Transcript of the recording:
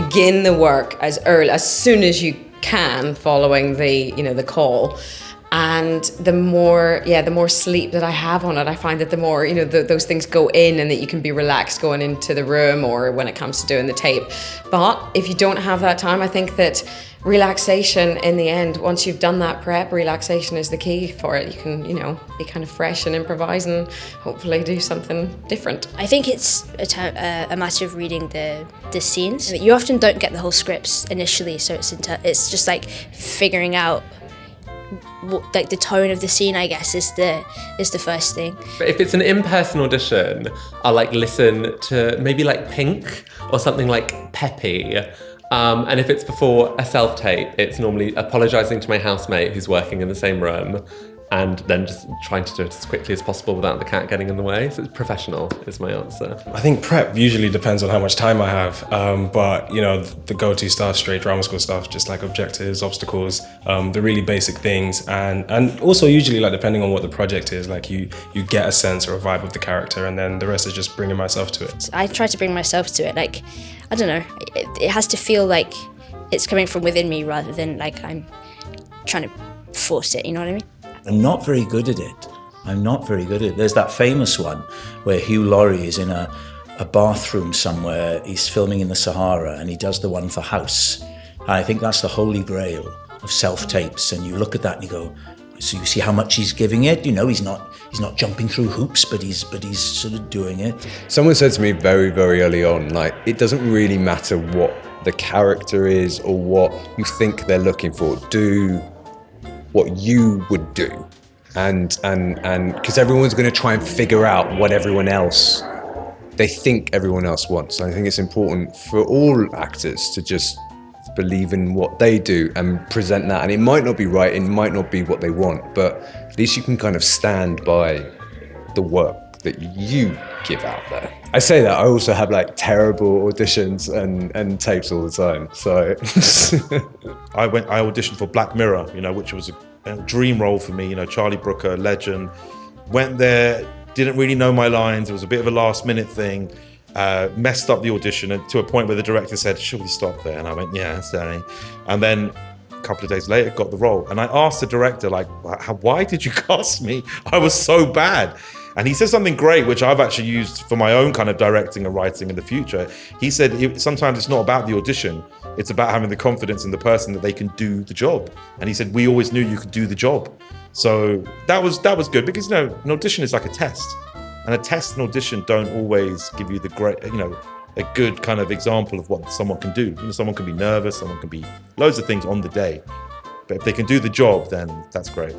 begin the work as soon as you can following the call. And the more sleep that I have on it, I find that the more, those things go in, and that you can be relaxed going into the room or when it comes to doing the tape. But if you don't have that time, I think that relaxation in the end, once you've done that prep, relaxation is the key for it. You can, be kind of fresh and improvise and hopefully do something different. I think it's a matter of reading the scenes. You often don't get the whole scripts initially, so it's just like figuring out like the tone of the scene, I guess, is the first thing. But if it's an in-person audition, I'll listen to maybe Pink or something peppy. And if it's before a self-tape, it's normally apologising to my housemate who's working in the same room, and then just trying to do it as quickly as possible without the cat getting in the way. So it's professional is my answer. I think prep usually depends on how much time I have, but the go-to stuff, straight drama school stuff, just objectives, obstacles, the really basic things, and also usually depending on what the project is, you get a sense or a vibe of the character, and then the rest is just bringing myself to it. I try to bring myself to it, I don't know, it has to feel like it's coming from within me rather than I'm trying to force it, you know what I mean? I'm not very good at it. There's that famous one where Hugh Laurie is in a bathroom somewhere. He's filming in the Sahara, and he does the one for House. And I think that's the holy grail of self-tapes. And you look at that and you go, so you see how much he's giving it. He's not jumping through hoops, but he's sort of doing it. Someone said to me very, very early on, it doesn't really matter what the character is or what you think they're looking for. Do what you would do, and because everyone's going to try and figure out what they think everyone else wants. I think it's important for all actors to just believe in what they do and present that. And it might not be right, it might not be what they want, but at least you can kind of stand by the work that you give out there. I say that I also have terrible auditions and tapes all the time. So I auditioned for Black Mirror, which was a dream role for me. Charlie Brooker, legend. Went there, didn't really know my lines. It was a bit of a last minute thing. Messed up the audition to a point where the director said, "Should we stop there?" And I went, "Yeah, sorry." And then a couple of days later, got the role. And I asked the director, why did you cast me? I was so bad. And he said something great, which I've actually used for my own kind of directing and writing in the future. He said, sometimes it's not about the audition. It's about having the confidence in the person that they can do the job. And he said, we always knew you could do the job. So that was good because, an audition is like a test. And a test and audition don't always give you the great, a good kind of example of what someone can do. Someone can be nervous, someone can be loads of things on the day. But if they can do the job, then that's great.